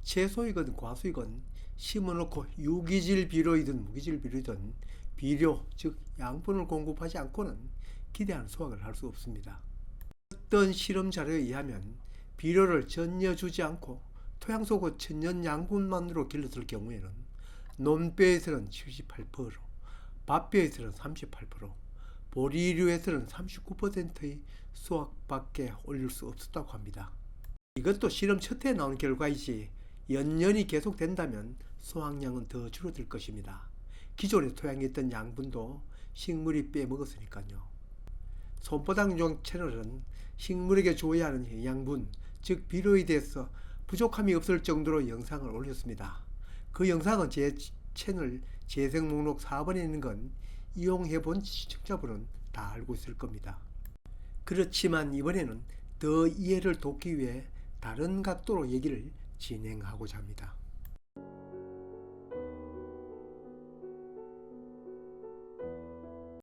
채소이건 과수이건 심어놓고 유기질 비료이든 무기질 비료이든 비료, 즉 양분을 공급하지 않고는 기대하는 수확을 할 수 없습니다. 어떤 실험 자료에 의하면 비료를 전혀 주지 않고 토양 속 천연 양분만으로 길러들 경우에는 논벼에서는 78%, 밭벼에서는 38%, 보리류에서는 39%의 수확밖에 올릴 수 없었다고 합니다. 이것도 실험 첫 해에 나온 결과이지 연년이 계속된다면 수확량은 더 줄어들 것입니다. 기존의 토양에 있던 양분도 식물이 빼먹었으니까요. 손바닥용 채널은 식물에게 줘야 하는 영양분, 즉 비료에 대해서 부족함이 없을 정도로 영상을 올렸습니다. 그 영상은 제 채널 재생 목록 4번에 있는 건 이용해본 시청자분은 다 알고 있을 겁니다. 그렇지만 이번에는 더 이해를 돕기 위해 다른 각도로 얘기를 진행하고자 합니다.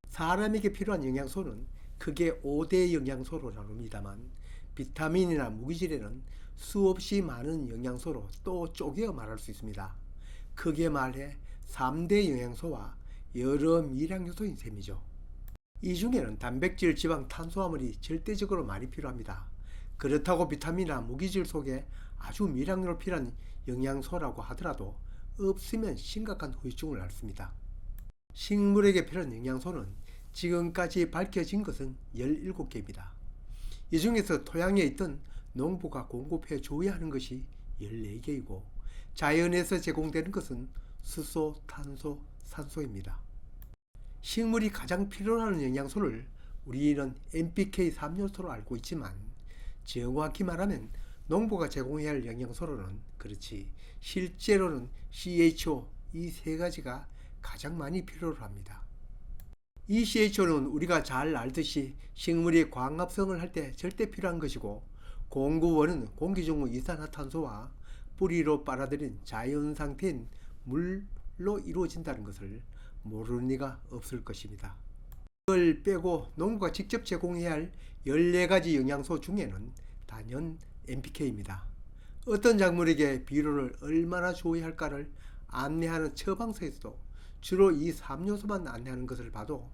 사람에게 필요한 영양소는 크게 5대 영양소로 나눕니다만 비타민이나 무기질에는 수없이 많은 영양소로 또 쪼개어 말할 수 있습니다. 크게 말해 3대 영양소와 여러 미량요소인 셈이죠. 이 중에는 단백질, 지방, 탄수화물이 절대적으로 많이 필요합니다. 그렇다고 비타민이나 무기질 속에 아주 미량으로 필요한 영양소라고 하더라도 없으면 심각한 후유증을 앓습니다. 식물에게 필요한 영양소는 지금까지 밝혀진 것은 17개입니다. 이 중에서 토양에 있던 농부가 공급해 줘야 하는 것이 14개이고 자연에서 제공되는 것은 수소, 탄소, 산소입니다. 식물이 가장 필요로 하는 영양소를 우리는 NPK 3요소로 알고 있지만 정확히 말하면 농부가 제공해야 할 영양소로는 그렇지 실제로는 CHO 이 세 가지가 가장 많이 필요로 합니다. 이 CHO는 우리가 잘 알듯이 식물이 광합성을 할 때 절대 필요한 것이고 공구원은 공기 중 이산화탄소와 뿌리로 빨아들인 자연 상태인 물로 이루어진다는 것을 모르는 이가 없을 것입니다. 이걸 빼고 농부가 직접 제공해야 할 14가지 영양소 중에는 단연 NPK입니다. 어떤 작물에게 비료를 얼마나 줘야 할까를 안내하는 처방서에서도 주로 이 3요소만 안내하는 것을 봐도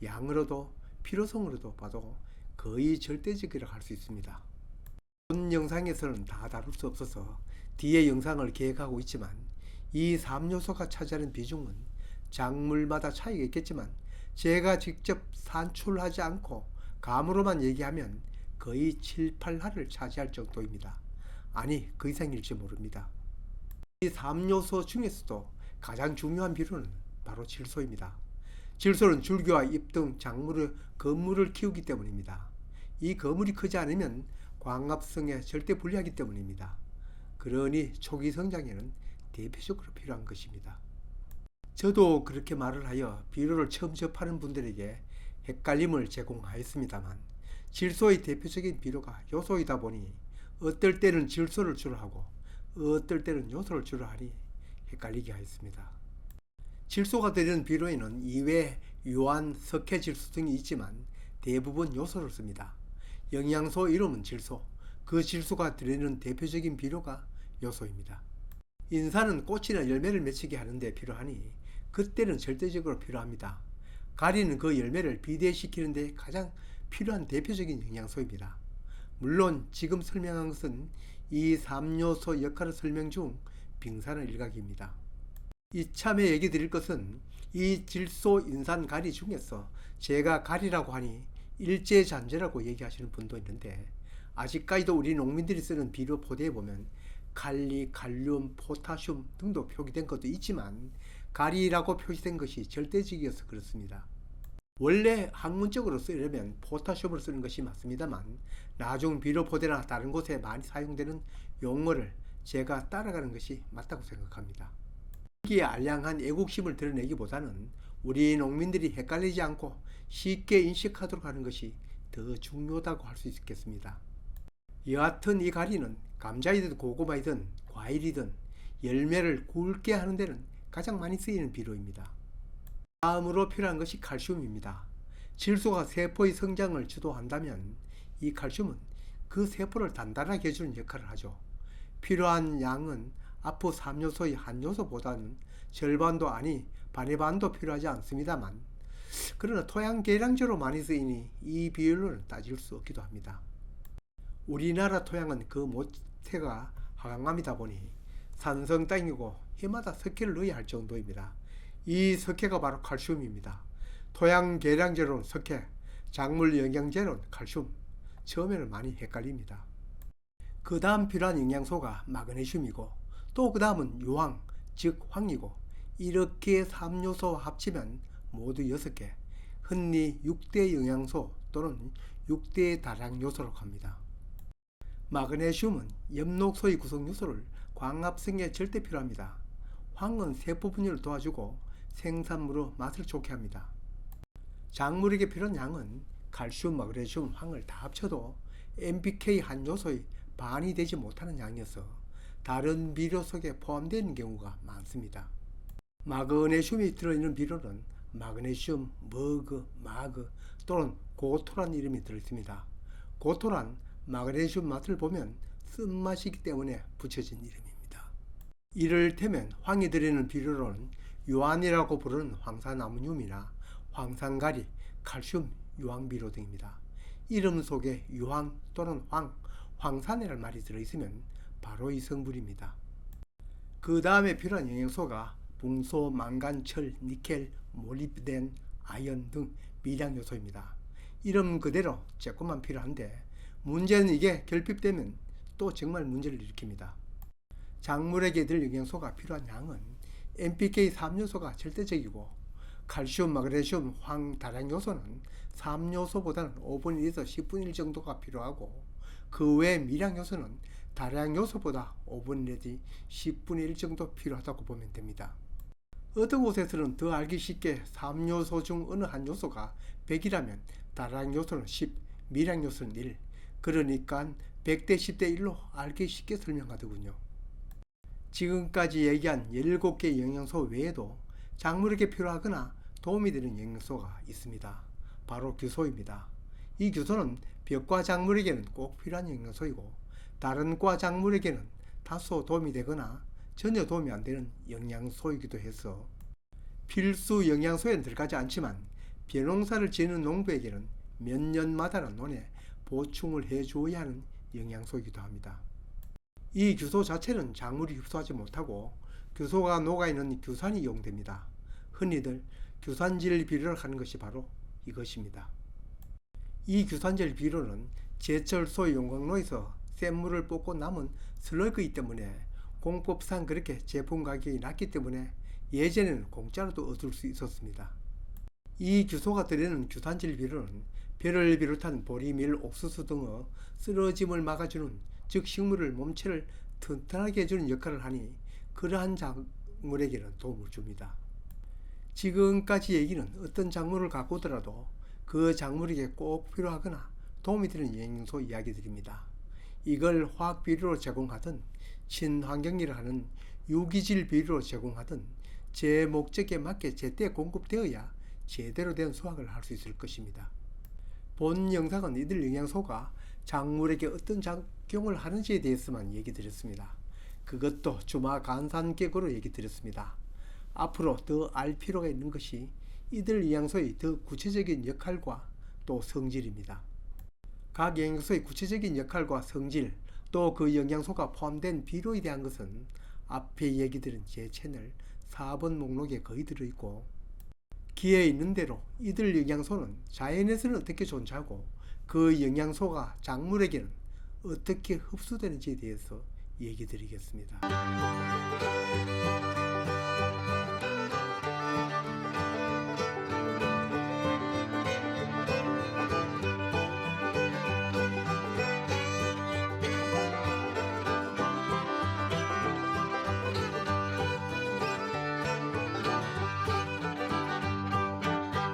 양으로도 필요성으로도 봐도 거의 절대적이라고 할 수 있습니다. 본 영상에서는 다 다룰 수 없어서 뒤에 영상을 계획하고 있지만 이 3요소가 차지하는 비중은 작물마다 차이가 있겠지만 제가 직접 산출하지 않고 감으로만 얘기하면 거의 7, 8할을 차지할 정도입니다. 아니 그 이상일지 모릅니다. 이 3요소 중에서도 가장 중요한 비료는 바로 질소입니다. 질소는 줄기와 잎 등 작물의 건물을 키우기 때문입니다. 이 건물이 크지 않으면 광합성에 절대 불리하기 때문입니다. 그러니 초기 성장에는 대표적으로 필요한 것입니다. 저도 그렇게 말을 하여 비료를 처음 접하는 분들에게 헷갈림을 제공하였습니다만 질소의 대표적인 비료가 요소이다 보니 어떨 때는 질소를 주로 하고 어떨 때는 요소를 주로 하니 헷갈리게 하였습니다. 질소가 들어있는 비료에는 이외에 유황, 석회 질소 등이 있지만 대부분 요소를 씁니다. 영양소 이름은 질소, 그 질소가 들어있는 대표적인 비료가 요소입니다. 인삼은 꽃이나 열매를 맺히게 하는데 필요하니 그때는 절대적으로 필요합니다. 가리는 그 열매를 비대시키는 데 가장 필요한 대표적인 영양소입니다. 물론 지금 설명한 것은 이 3요소 역할을 설명 중 빙산의 일각입니다. 이참에 얘기 드릴 것은 이 질소, 인산, 가리 중에서 제가 가리라고 하니 일제잔재라고 얘기하시는 분도 있는데 아직까지도 우리 농민들이 쓰는 비료 포대에 보면 칼리, 칼륨, 포타슘 등도 표기된 것도 있지만 가리라고 표시된 것이 절대적이어서 그렇습니다. 원래 학문적으로 쓰려면 포타슘을 쓰는 것이 맞습니다만 나중 비료 포대나 다른 곳에 많이 사용되는 용어를 제가 따라가는 것이 맞다고 생각합니다. 여기에 알량한 애국심을 드러내기보다는 우리 농민들이 헷갈리지 않고 쉽게 인식하도록 하는 것이 더 중요하다고 할 수 있겠습니다. 여하튼 이 가리는 감자이든 고구마이든 과일이든 열매를 굵게 하는 데는 가장 많이 쓰이는 비료입니다. 다음으로 필요한 것이 칼슘입니다. 질소가 세포의 성장을 주도한다면 이 칼슘은 그 세포를 단단하게 해주는 역할을 하죠. 필요한 양은 아프 3요소의 한 요소보다는 절반도 아니 반의 반도 필요하지 않습니다만, 그러나 토양 계량제로 많이 쓰이니 이 비율로는 따질 수 없기도 합니다. 우리나라 토양은 그 모태가 화강암이다 보니 산성 땅이고 해마다 석회를 넣어야 할 정도입니다. 이 석회가 바로 칼슘입니다. 토양 계량제로는 석회, 작물 영양제로는 칼슘. 처음에는 많이 헷갈립니다. 그 다음 필요한 영양소가 마그네슘이고, 또 그 다음은 유황, 즉 황이고, 이렇게 3요소와 합치면 모두 6개, 흔히 6대 영양소 또는 6대 다량요소라고 합니다. 마그네슘은 엽록소의 구성요소를 광합성에 절대 필요합니다. 황은 세포 분열을 도와주고 생산물의 맛을 좋게 합니다. 작물에게 필요한 양은 칼슘, 마그네슘, 황을 다 합쳐도 NPK 한 요소의 반이 되지 못하는 양이어서 다른 비료 속에 포함되는 경우가 많습니다. 마그네슘이 들어있는 비료는 마그네슘, 머그, 마그 또는 고토란 이름이 들어있습니다. 고토란 마그네슘 맛을 보면 쓴맛이기 때문에 붙여진 이름입니다. 이를테면 황이 들어있는 비료로는 유안이라고 부르는 황산아모늄이나 황산가리, 칼슘, 유황비료 등입니다. 이름 속에 유황 또는 황산이라는 말이 들어있으면 바로 이 성분입니다. 그 다음에 필요한 영양소가 붕소, 망간, 철, 니켈, 몰리브덴, 아연 등 미량요소입니다. 이름 그대로 조금만 필요한데, 문제는 이게 결핍되면 또 정말 문제를 일으킵니다. 작물에게 들 영양소가 필요한 양은 NPK 3요소가 절대적이고, 칼슘, 마그네슘, 황, 다량요소는 3요소보다는 5분의 1에서 10분의 1 정도가 필요하고, 그 외 미량요소는 다량요소보다 5분의 1 내지 10분의 1 정도 필요하다고 보면 됩니다. 어떤 곳에서는 더 알기 쉽게 3요소 중 어느 한 요소가 100이라면 다량요소는 10, 미량요소는 1, 그러니까 100대 10대 1로 알기 쉽게 설명하더군요. 지금까지 얘기한 17개의 영양소 외에도 작물에게 필요하거나 도움이 되는 영양소가 있습니다. 바로 규소입니다. 이 규소는 벽과 작물에게는 꼭 필요한 영양소이고, 다른 과 작물에게는 다소 도움이 되거나 전혀 도움이 안 되는 영양소이기도 해서 필수 영양소에는 들어가지 않지만 벼농사를 지는 농부에게는 몇 년마다는 논에 보충을 해줘야 하는 영양소이기도 합니다. 이 규소 자체는 작물이 흡수하지 못하고 규소가 녹아있는 규산이 이용됩니다. 흔히들 규산질 비료를 하는 것이 바로 이것입니다. 이 규산질 비료는 제철소 용광로에서 센 물을 뽑고 남은 슬러그이기 때문에 공법상 그렇게 제품 가격이 낮기 때문에 예전에는 공짜로도 얻을 수 있었습니다. 이 규소가 들어있는 규산질 비료는 벼를 비롯한 보리, 밀, 옥수수 등의 쓰러짐을 막아주는, 즉 식물을 몸체를 튼튼하게 해주는 역할을 하니 그러한 작물에게는 도움을 줍니다. 지금까지 얘기는 어떤 작물을 갖고 오더라도 그 작물에게 꼭 필요하거나 도움이 되는 영양소 이야기들입니다. 이걸 화학 비료로 제공하든 친환경이라 하는 유기질 비료로 제공하든 제 목적에 맞게 제때 공급되어야 제대로 된 수확을 할 수 있을 것입니다. 본 영상은 이들 영양소가 작물에게 어떤 작용을 하는지에 대해서만 얘기 드렸습니다. 그것도 주마간산격으로 얘기 드렸습니다. 앞으로 더 알 필요가 있는 것이 이들 영양소의 더 구체적인 역할과 또 성질입니다. 각 영양소의 구체적인 역할과 성질, 또 그 영양소가 포함된 비료에 대한 것은 앞에 얘기 드린 제 채널 4번 목록에 거의 들어있고, 기에 있는 대로 이들 영양소는 자연에서는 어떻게 존재하고 그 영양소가 작물에게는 어떻게 흡수되는지에 대해서 얘기 드리겠습니다.